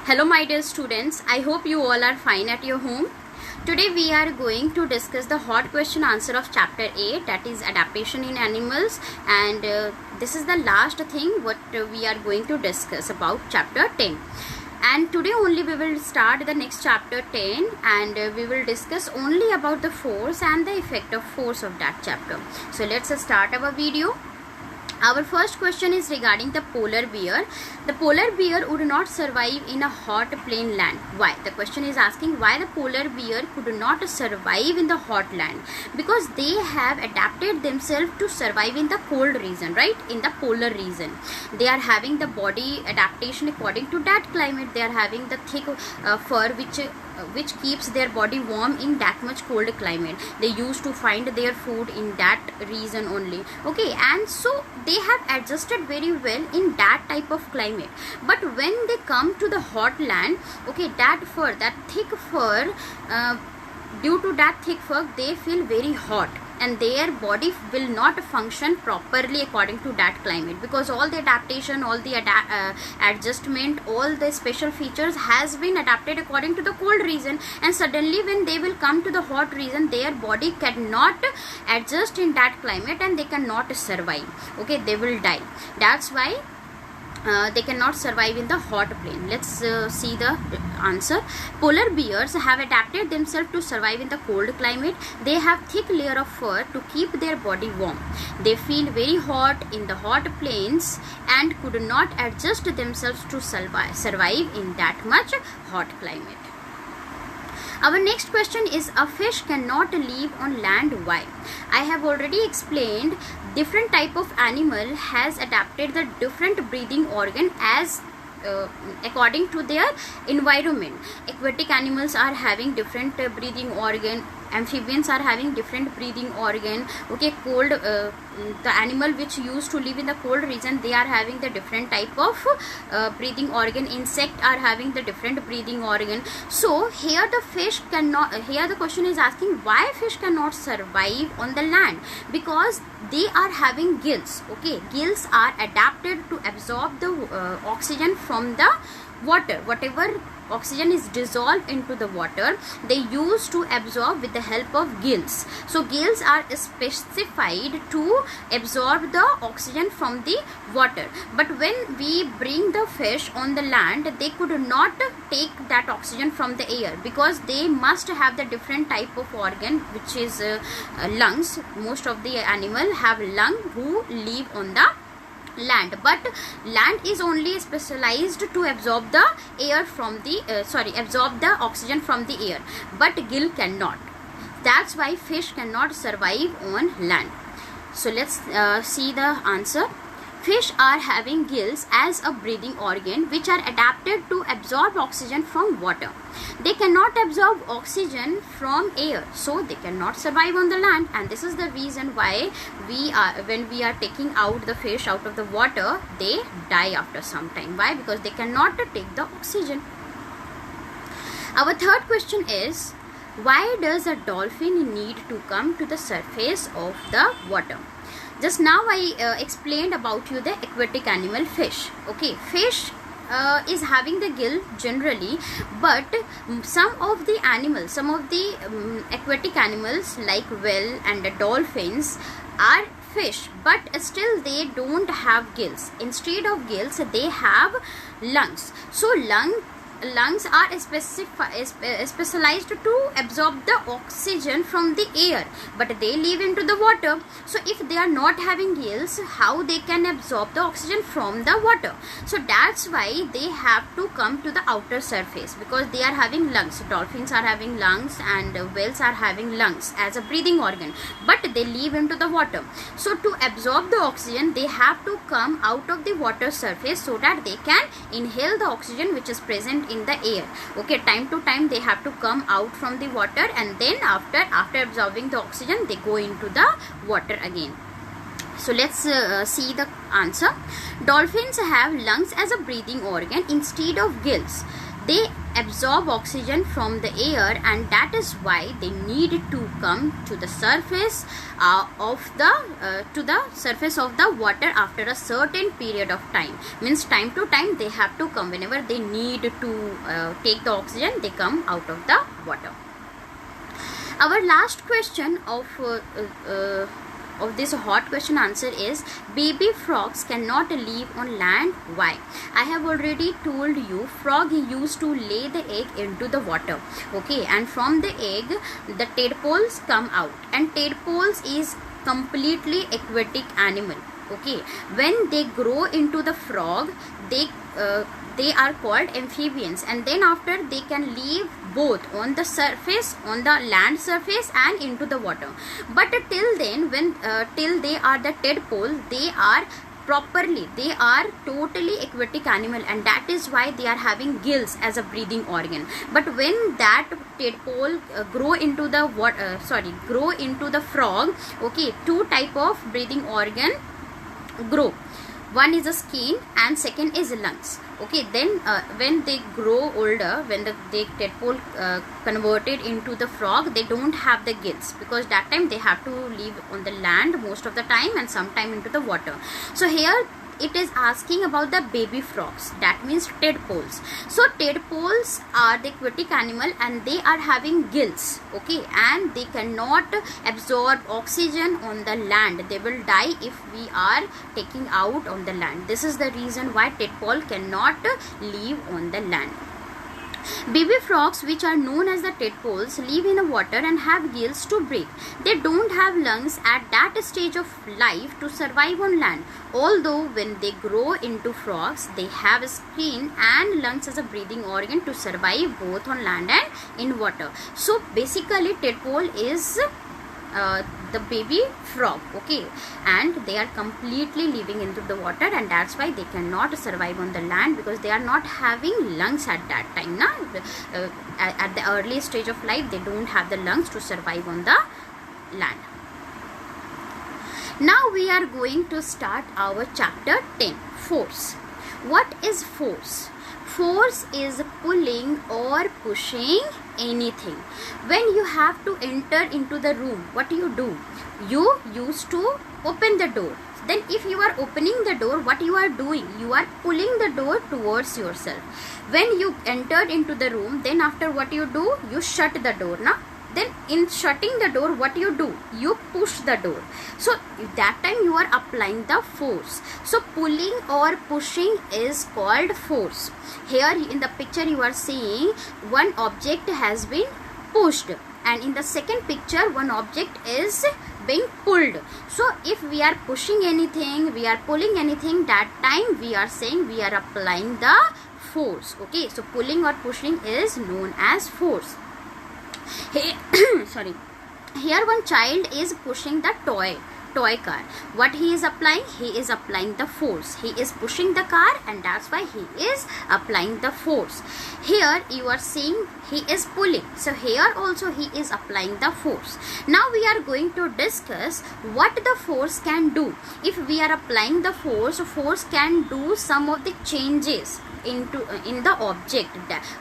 Hello my dear students, I hope you all are fine at your home. Today we are going to discuss the hot question answer of chapter 8, that is adaptation in animals, and this is the last thing what we are going to discuss about chapter 10. And today only we will start the next chapter 10 and we will discuss only about the force and the effect of force of that chapter. So let's start our video. Our first question is regarding the polar bear. The polar bear would not survive in a hot plain land. Why? The question is asking why the polar bear could not survive in the hot land. Because they have adapted themselves to survive in the cold region, right? In the polar region. They are having the body adaptation according to that climate. They are having the thick fur which keeps their body warm in that much cold climate. They used to find their food in that region only. Okay, and so they have adjusted very well in that type of climate. But when they come to the hot land, okay, that fur, that thick fur, due to that thick fur, they feel very hot and their body will not function properly according to that climate, because all the adaptation, all the adjustment, all the special features has been adapted according to the cold region, and suddenly when they will come to the hot region, their body cannot adjust in that climate and they cannot survive. Okay, they will die. That's why they cannot survive in the hot plain. Let's see the answer. Polar bears have adapted themselves to survive in the cold climate. They have thick layer of fur to keep their body warm. They feel very hot in the hot plains and could not adjust themselves to survive in that much hot climate. Our next question is, a fish cannot live on land. Why? I have already explained different type of animal has adapted the different breathing organ as according to their environment. Aquatic animals are having different breathing organ. Amphibians are having different breathing organ. Okay, cold the animal which used to live in the cold region, they are having the different type of breathing organ. Insect are having the different breathing organ. So here the fish cannot, here the question is asking why fish cannot survive on the land. Because they are having gills. Okay, gills are adapted to absorb the oxygen from the water. Whatever oxygen is dissolved into the water, they use to absorb with the help of gills. So gills are specified to absorb the oxygen from the water. But when we bring the fish on the land, they could not take that oxygen from the air, because they must have the different type of organ, which is lungs. Most of the animal have lung who live on the land, but land is only specialized to absorb the air from the absorb the oxygen from the air, but gill cannot. That's why fish cannot survive on land. So let's see the answer. Fish are having gills as a breathing organ which are adapted to absorb oxygen from water. They cannot absorb oxygen from air, so they cannot survive on the land, and this is the reason why when we are taking out the fish out of the water, they die after some time. Why? Because they cannot take the oxygen. Our third question is, why does a dolphin need to come to the surface of the water? Just now I explained about you the aquatic animal fish. Okay, fish is having the gill generally, but some of the animals, some of the aquatic animals like whale and the dolphins are fish, but still they don't have gills. Instead of gills, they have lungs. So lungs are specialized to absorb the oxygen from the air, but they live into the water. So if they are not having gills, how they can absorb the oxygen from the water? So that's why they have to come to the outer surface, because they are having lungs. Dolphins are having lungs and whales are having lungs as a breathing organ, but they live into the water. So to absorb the oxygen, they have to come out of the water surface so that they can inhale the oxygen which is present in the air. Okay, time to time they have to come out from the water, and then after absorbing the oxygen, they go into the water again. So let's see the answer. Dolphins have lungs as a breathing organ instead of gills. They absorb oxygen from the air, and that is why they need to come to the surface of the water after a certain period of time. Means time to time they have to come. Whenever they need to take the oxygen, they come out of the water. Our last question of this hot question answer is, baby frogs cannot live on land. Why? I have already told you, frog used to lay the egg into the water, okay, and from the egg the tadpoles come out, and tadpoles is completely aquatic animal, okay. When they grow into the frog, they are called amphibians, and then after they can live both on the surface, on the land surface, and into the water. But till then, when till they are the tadpole, they are totally aquatic animal, and that is why they are having gills as a breathing organ. But when that tadpole grow into the frog, okay, two type of breathing organ grow. One is a skin and second is lungs, okay. Then when they grow older, when the tadpole converted into the frog, they don't have the gills, because that time they have to live on the land most of the time and sometime into the water. So here it is asking about the baby frogs, that means tadpoles. So tadpoles are the aquatic animal and they are having gills, okay, and they cannot absorb oxygen on the land. They will die if we are taking out on the land. This is the reason why tadpole cannot live on the land. Baby frogs, which are known as the tadpoles, live in the water and have gills to breathe. They don't have lungs at that stage of life to survive on land. Although when they grow into frogs, they have skin and lungs as a breathing organ to survive both on land and in water. So basically tadpole is the baby frog, okay, and they are completely living into the water, and that's why they cannot survive on the land, because they are not having lungs at that time. At the early stage of life, they don't have the lungs to survive on the land. Now we are going to start our chapter 10, force. What is force? Force is pulling or pushing anything. When you have to enter into the room, what do? You used to open the door. Then if you are opening the door, what you are doing? You are pulling the door towards yourself. When you entered into the room, then after what you do? You shut the door, na? Then in shutting the door, what you do? You push the door. So that time you are applying the force. So pulling or pushing is called force. Here in the picture you are seeing one object has been pushed, and in the second picture one object is being pulled. So if we are pushing anything, we are pulling anything, that time we are saying we are applying the force, okay. So pulling or pushing is known as force. Here one child is pushing the toy car. What he is applying? He is applying the force. He is pushing the car, and that's why he is applying the force. Here you are seeing he is pulling. So here also he is applying the force. Now we are going to discuss what the force can do. If we are applying the force can do some of the changes in the object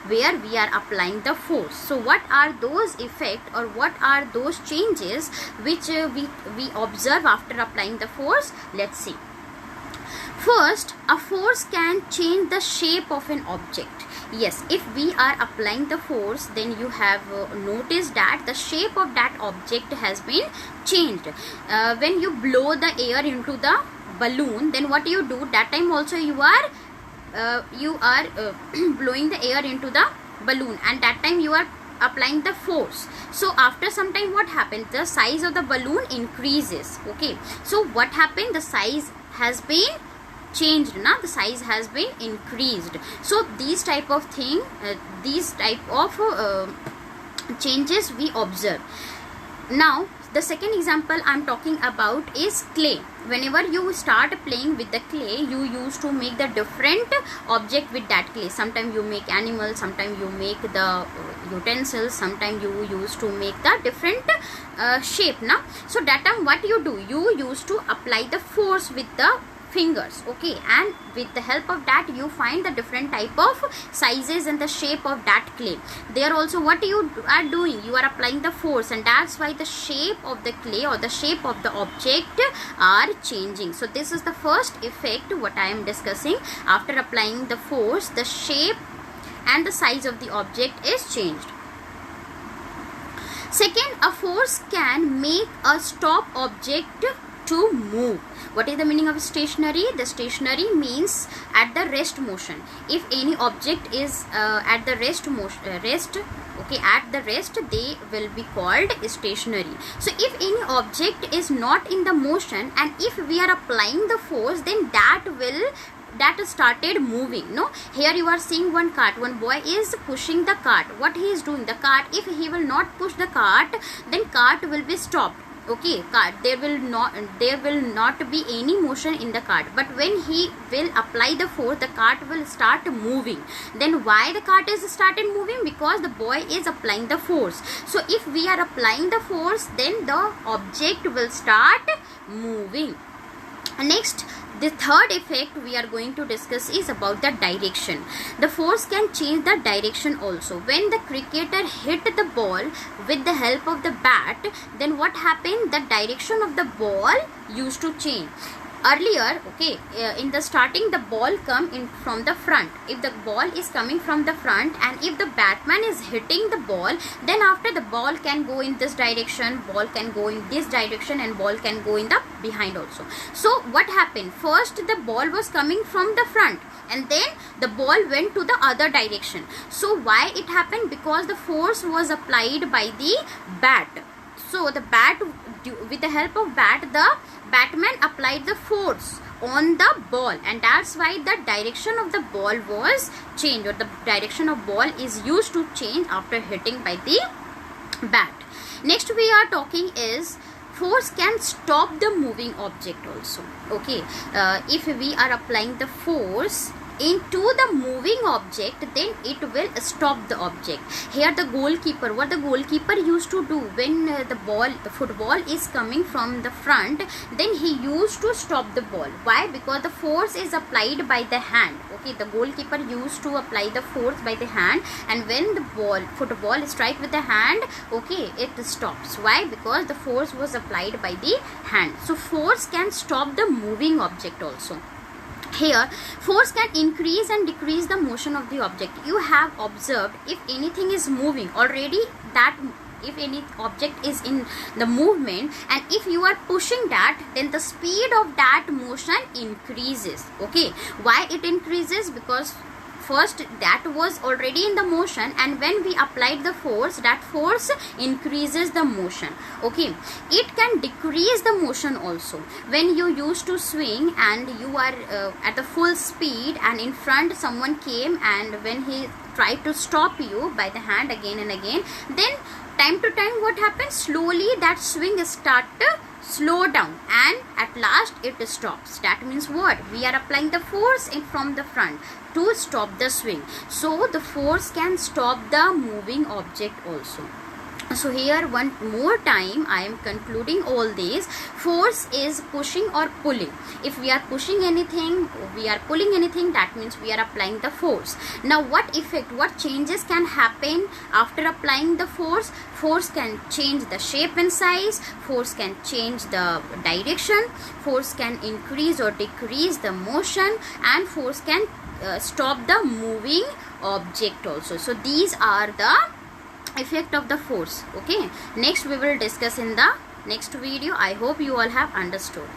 where we are applying the force. So what are those effects, or what are those changes which we observe after applying the force? Let's see. First, a force can change the shape of an object. Yes, if we are applying the force, then you have noticed that the shape of that object has been changed. When you blow the air into the balloon, then what you do? That time also you are blowing the air into the balloon, and that time you are applying the force. So after some time what happens? The size of the balloon increases, okay. So what happened? The size has been changed, the size has been increased. So these type of changes we observe. Now the second example I am talking about is clay. Whenever you start playing with the clay, you used to make the different object with that clay. Sometimes you make animals, sometimes you make the utensils, sometimes you used to make the different shape. So that time what you do? You used to apply the force with the fingers. Okay, and with the help of that you find the different type of sizes and the shape of that clay. There also what you are doing, you are applying the force, and that's why the shape of the clay or the shape of the object are changing. So this is the first effect what I am discussing. After applying the force, the shape and the size of the object is changed. Second, a force can make a stop object to move. What is the meaning of stationary? The stationary means at the rest motion. If any object is at the rest motion, okay, at the rest, they will be called stationary. So if any object is not in the motion, and if we are applying the force, then that started moving. No, here you are seeing one cart, one boy is pushing the cart. What he is doing, the cart, if he will not push the cart, then cart will be stopped. Okay, cart, there will not be any motion in the cart, but when he will apply the force, the cart will start moving. Then why the cart is started moving? Because the boy is applying the force. So if we are applying the force, then the object will start moving. Next, the third effect we are going to discuss is about the direction. The force can change the direction also. When the cricketer hit the ball with the help of the bat, then what happened? The direction of the ball used to change. Earlier, okay, in the starting, the ball come in from the front. If the ball is coming from the front, and if the batsman is hitting the ball, then after the ball can go in this direction, ball can go in this direction, and ball can go in the behind also. So what happened? First the ball was coming from the front, and then the ball went to the other direction. So why it happened? Because the force was applied by the bat. So the bat, with the help of bat, the batsman applied the force on the ball, and that's why the direction of the ball was changed, or the direction of ball is used to change after hitting by the bat. Next we are talking is force can stop the moving object also. Okay, if we are applying the force into the moving object, then it will stop the object. Here the goalkeeper, what the goalkeeper used to do when the football is coming from the front, then he used to stop the ball. Why? Because the force is applied by the hand. Okay, the goalkeeper used to apply the force by the hand, and when the football strike with the hand, okay, it stops. Why? Because the force was applied by the hand. So force can stop the moving object also. Here, force can increase and decrease the motion of the object. You have observed, if anything is moving already, that if any object is in the movement, and if you are pushing that, then the speed of that motion increases. Okay, why it increases? Because first that was already in the motion, and when we applied the force, that force increases the motion. Okay, it can decrease the motion also. When you used to swing and you are at the full speed, and in front someone came, and when he tried to stop you by the hand again and again, then time to time what happens? Slowly that swing start to slow down, and at last it stops. That means what? We are applying the force from the front to stop the swing. So the force can stop the moving object also. So here one more time I am concluding all these. Force is pushing or pulling. If we are pushing anything, we are pulling anything, that means we are applying the force. Now what effect, what changes can happen after applying the force? Force can change the shape and size, force can change the direction, force can increase or decrease the motion, and force can stop the moving object also. So these are the effect of the force. Okay, next we will discuss in the next video. I hope you all have understood.